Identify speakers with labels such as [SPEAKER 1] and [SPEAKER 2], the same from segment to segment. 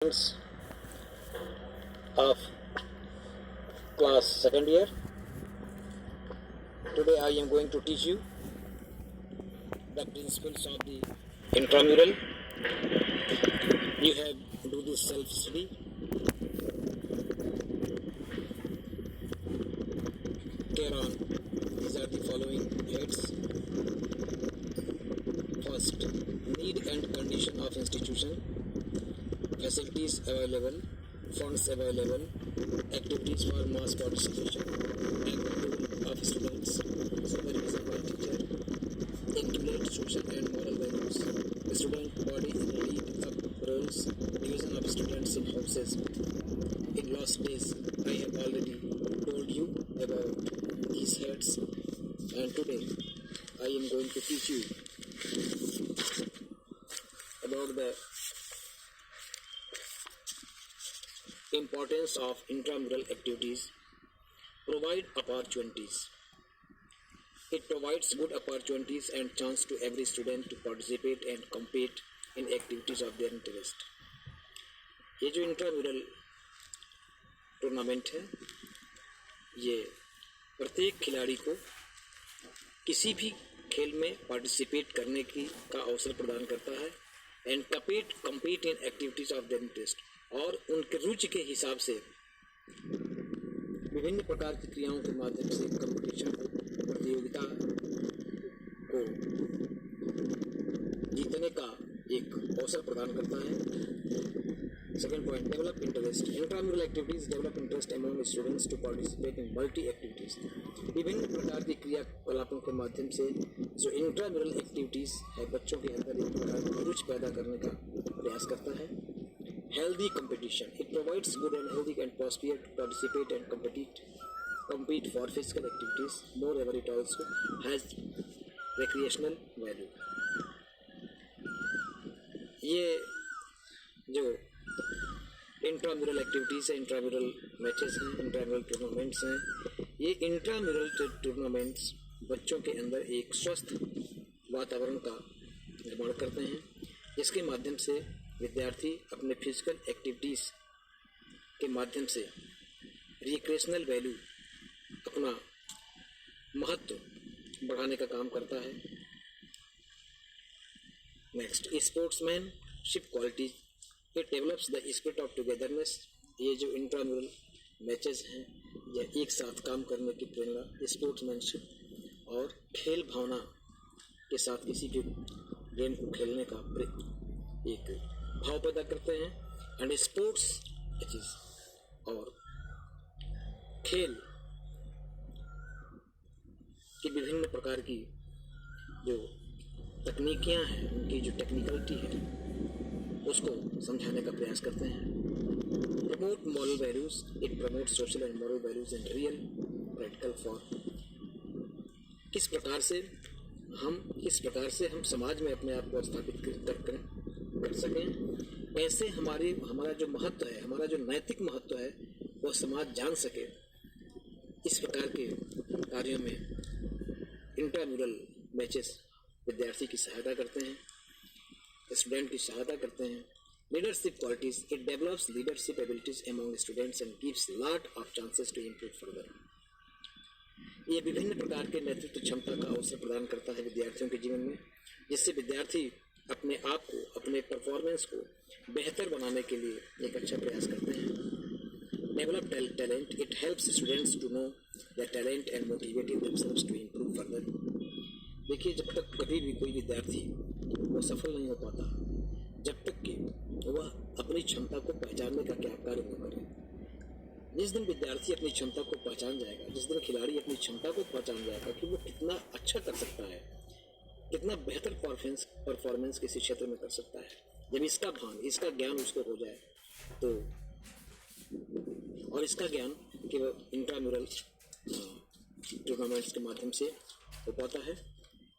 [SPEAKER 1] students of class second year. Today I am going to teach you the principles of the intramural. You have to do this self-study. Here on, these are the following heads. First, need and condition of institution, facilities available, funds available, activities for mass participation, and role of students, supervision by teacher, accumulate social and moral values, student body in lead up roles, division of students in houses. In last days, I have already told you about these heads, and today I am going to teach you about the importance of intramural activities. Provide opportunities. It provides good opportunities and chance to every student to participate and compete in activities of their interest. ये जो intramural tournament है, ये प्रत्येक खिलाड़ी को किसी भी खेल में पार्टिसिपेट करने का अवसर प्रदान करता है and compete in activities of their interest, और उनके रुचि के हिसाब से विभिन्न प्रकार की क्रियाओं के माध्यम से कंपटीशन को, प्रतियोगिता को जीतने का एक अवसर प्रदान करता है। Second point, develop interest. Intramural activities develop interest among students to participate in multi activities. विभिन्न प्रकार की क्रियाकलापों के माध्यम से जो इंट्राम्यूरल एक्टिविटीज है, बच्चों के अंदर एक प्रकार की रुचि पैदा करने का प्रयास करता है. Healthy competition. It provides good and healthy atmosphere to participate and compete for physical activities. Moreover, it also has recreational value. ये जो इंट्राम्यूरल एक्टिविटीज़ है, इंट्राम्यूरल मैचेस हैं, इंट्राम्यूरल टूर्नामेंट्स हैं, ये इंट्राम्यूरल टूर्नामेंट्स बच्चों के अंदर एक स्वस्थ वातावरण का निर्माण करते हैं, जिसके माध्यम से विद्यार्थी अपने फिजिकल एक्टिविटीज़ के माध्यम से रिक्रिएशनल वैल्यू, अपना महत्व बढ़ाने का काम करता है. Next, sportsmanship qualities. It develops the spirit of togetherness. ये जो इंट्राम्यूरल मैचेस हैं, यह एक साथ काम करने की प्रेरणा, स्पोर्ट्समैनशिप और खेल भावना के साथ किसी भी गेम को खेलने का एक भाव पैदा करते हैं. एंड स्पोर्ट्स मैचेस और खेल की विभिन्न प्रकार की जो तकनीकियाँ हैं, उनकी जो टेक्निकलिटी है, उसको समझाने का प्रयास करते हैं. Promote moral values. It promote social and moral values and real practical for. किस प्रकार से हम समाज में अपने आप को स्थापित कर सकें, कैसे हमारा जो महत्व है, हमारा जो नैतिक महत्व है, वो समाज जान सके. इस प्रकार के कार्यों में इंट्राम्यूरल मैचेस विद्यार्थी की सहायता करते हैं, स्टूडेंट की सहायता करते हैं. Leadership qualities. It develops leadership abilities among students and gives lot of chances to improve further. ये विभिन्न प्रकार के नेतृत्व क्षमता का अवसर प्रदान करता है विद्यार्थियों के जीवन में, जिससे विद्यार्थी अपने आप को, अपने परफॉर्मेंस को बेहतर बनाने के लिए एक अच्छा प्रयास करते हैं. Develop talent. It helps students to know their talent and motivate themselves to improve further. देखिए, जब तक कभी भी कोई विद्यार्थी वो सफल नहीं हो पाता, जब तक कि वह अपनी क्षमता को पहचानने का क्या कार्य न करे. जिस दिन विद्यार्थी अपनी क्षमता को पहचान जाएगा, जिस दिन खिलाड़ी अपनी क्षमता को पहचान जाएगा कि वो कितना अच्छा कर सकता है, कितना बेहतर परफॉर्मेंस किसी क्षेत्र में कर सकता है, जब इसका भान, इसका ज्ञान उसको हो जाए, तो और इसका ज्ञान केवल इंट्राम्यूरल टूर्नामेंट्स के माध्यम से हो पाता है.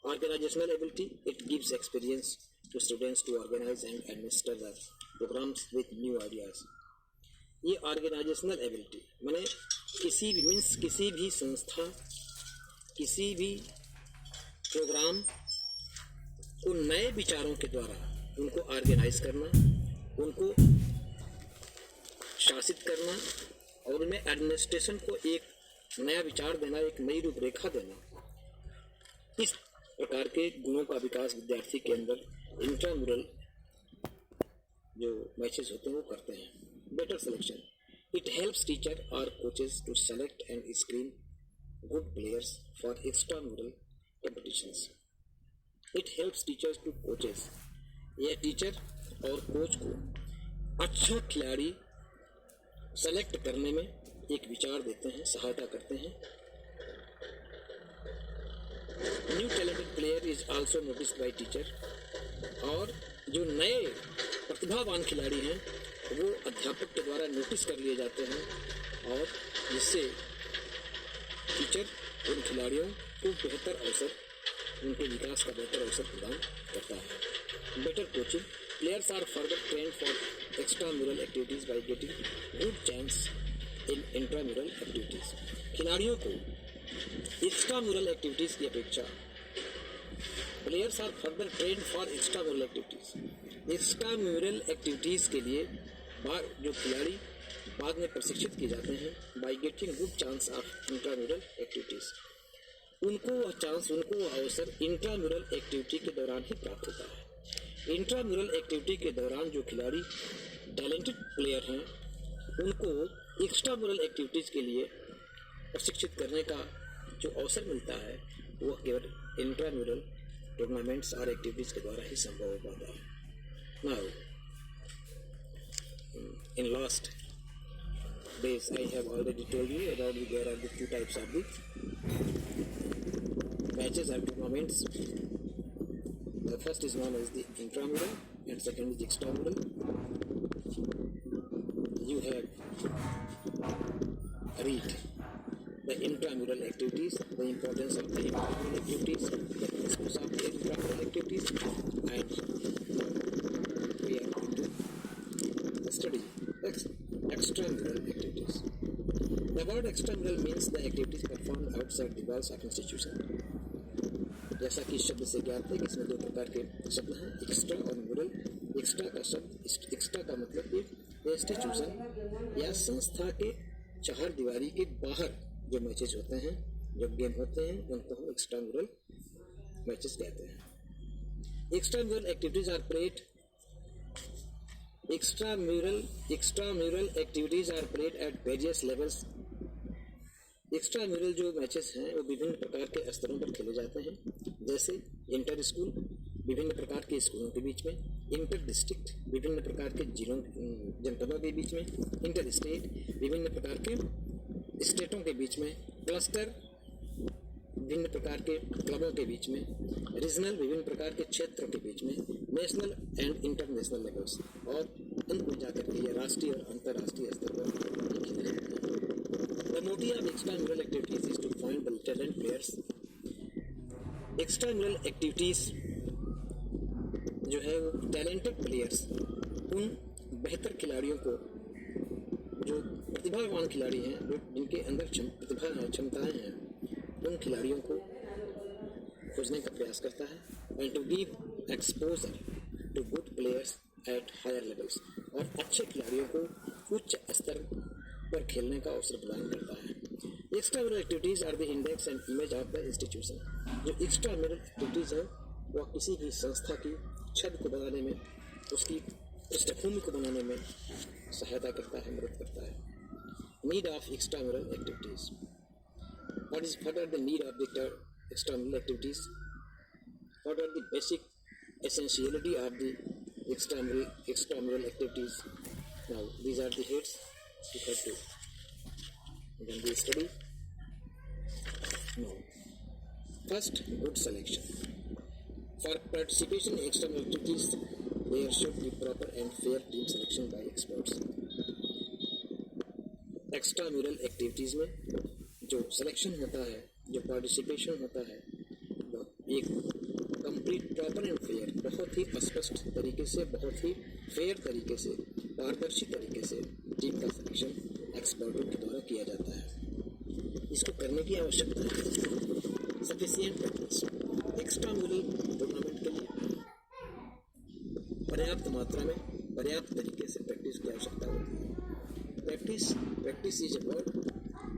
[SPEAKER 1] Organisational ability. It gives experience to students to organise and administer the programmes with new ideas. ये ऑर्गेनाइजेशनल एबिलिटी माने किसी भी संस्था, किसी भी प्रोग्राम को नए विचारों के द्वारा उनको ऑर्गेनाइज करना, उनको शासित करना और उनमें एडमिनिस्ट्रेशन को एक नया विचार देना, एक नई रूपरेखा देना, इस प्रकार के गुणों का विकास विद्यार्थी के अंदर इंट्रामुरल जो मैचेस होते हैं वो करते हैं। Better selection, it helps teacher और coaches to select and screen good players for extramural competitions. It helps teachers to coaches, यह टीचर और कोच को अच्छा खिलाड़ी सेलेक्ट करने में एक विचार देते हैं, सहायता करते हैं। New talented player is also noticed bye teacher, और जो नए प्रतिभावान खिलाड़ी हैं वो अध्यापक के द्वारा नोटिस कर लिए जाते हैं, और जिससे टीचर उन खिलाड़ियों को बेहतर अवसर, उनके विकास का बेहतर अवसर प्रदान करता है। Better coaching, players are further trained for extramural activities by getting good chance in intramural activities. खिलाड़ियों को एक्स्ट्रामुरल एक्टिविटीज की अपेक्षा players are further trained for extramural activities. Extramural activities के लिए जो खिलाड़ी बाद में प्रशिक्षित किए जाते हैं bye getting good chance of intramural activities, उनको वह चांस, उनको वह अवसर इंट्रामुरल एक्टिविटी के दौरान ही प्राप्त होता है। इंट्रामुरल एक्टिविटी के दौरान जो खिलाड़ी टैलेंटेड प्लेयर हैं उनको एक्स्ट्रामुरल एक्टिविटीज़ के लिए प्रशिक्षित करने का जो अवसर मिलता है वह केवल इंट्रामुरल टूर्नामेंट्स और एक्टिविटीज़ के द्वारा ही संभव हो पाता है। Now in last days I have already told you about there are the two types of the matches or tournaments. The first is known as the intramural and second is extramural. You have read the intramural activities, the importance of the intramural activities, the principles of the intramural activities, and we are going to study extramural activities. The word extramural means the activities performed outside the walls of institution. जैसा कि इस शब्द से ज्ञात है कि इसमें दो प्रकार के शब्द हैं, एक्स्ट्रा और म्यूरल। एक्स्ट्रा का शब्द, एक्स्ट्रा का मतलब कि इंस्टीट्यूशन या संस्था के चार दीवारी के बाहर जो मैचेज होते हैं, जो गेम होते हैं, उनको हम एक्स्ट्रामुरल मैचेस कहते हैं। Extramural activities are played Extramural activities are played at various levels. Extramural जो मैचेस हैं वो विभिन्न प्रकार के स्तरों पर खेले जाते हैं, जैसे इंटर स्कूल विभिन्न प्रकार के स्कूलों के बीच में, इंटर डिस्ट्रिक्ट विभिन्न प्रकार के जिलों जनपदों के बीच में, इंटर स्टेट विभिन्न प्रकार के स्टेटों के बीच में, क्लस्टर विभिन्न प्रकार के क्लबों के बीच में, रीजनल विभिन्न प्रकार के क्षेत्रों के बीच में, नेशनल एंड इंटरनेशनल लेवल्स, और अंत में जाकर के ये राष्ट्रीय और अंतर्राष्ट्रीय स्तर पर खेले जाते हैं। The motive of extramural activities is to find the talent players. Extramural activities जो है वो टैलेंटेड प्लेयर्स, उन बेहतर खिलाड़ियों को, जो प्रतिभावान खिलाड़ी हैं, जो जिनके अंदर प्रतिभा क्षमताएं हैं, उन खिलाड़ियों को खोजने का प्रयास करता है। And to give exposure to good players at higher levels, और अच्छे खिलाड़ियों को उच्च स्तर पर खेलने का अवसर प्रदान करता है। Extramural activities are the index and image of the institution. जो एक्स्ट्रामुरल एक्टिविटीज है वह किसी भी संस्था की छवि को बनाने में, उसकी पृष्ठभूमि को बनाने में सहायता करता है, मदद करता है। Need of extramural activities. What are the need of the extramural activities? What are the basic essentiality of the extramural activities? Now, these are the heads you have to then we study. Now, first, good selection. For participation in extramural activities, there should be proper and fair team selection by experts. Extramural activities में जो selection होता है, जो participation होता है, वो एक complete, proper and fair, बहुत ही स्पष्ट तरीके से, बहुत ही फेयर तरीके से, पारदर्शी तरीके से टीम का सिलेक्शन एक्सपर्टों के द्वारा किया जाता है। इसको करने की आवश्यकता है। Sufficient practice. एक्स्ट्रामुरल टूर्नामेंट के लिए पर्याप्त मात्रा में, पर्याप्त तरीके से प्रैक्टिस की आवश्यकता होती है। Practice is a word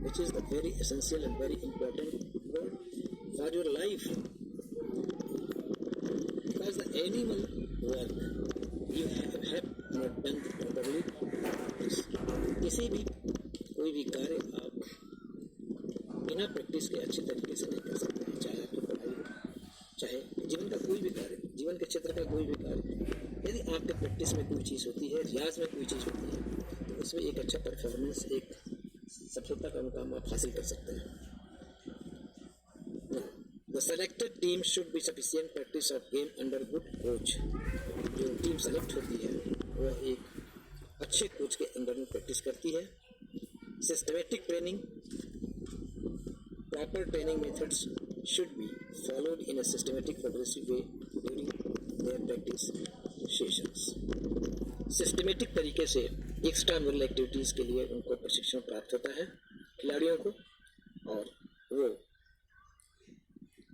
[SPEAKER 1] which is the very essential and very important word for your life, because the animal work you have not done properly. किसी भी कोई भी कार्य आप बिना प्रैक्टिस के अच्छे तरीके से नहीं कर सकते हैं, चाहे आपकी पढ़ाई हो, चाहे जीवन का कोई भी कार्य, जीवन के क्षेत्र का कोई भी कार्य। यदि आपके प्रैक्टिस में कोई चीज़ होती है, रियाज में कोई चीज़ होती है, तो उसमें एक अच्छा परफॉर्मेंस, एक सफलता का मुकाम आप हासिल कर सकते हैं। The selected team should be sufficient practice of game under good coach. जो टीम सेलेक्ट होती है वह एक अच्छे कोच के अंडर में प्रैक्टिस करती है। Systematic training, proper training methods should be followed in a systematic progressive way during their practice sessions. Systematic तरीके से एक्स्ट्रा मुरल एक्टिविटीज़ के लिए उनको प्रशिक्षण प्राप्त होता है खिलाड़ियों को, और वो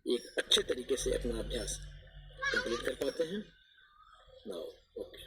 [SPEAKER 1] एक अच्छे तरीके से अपना अभ्यास कंप्लीट कर पाते हैं। Now okay.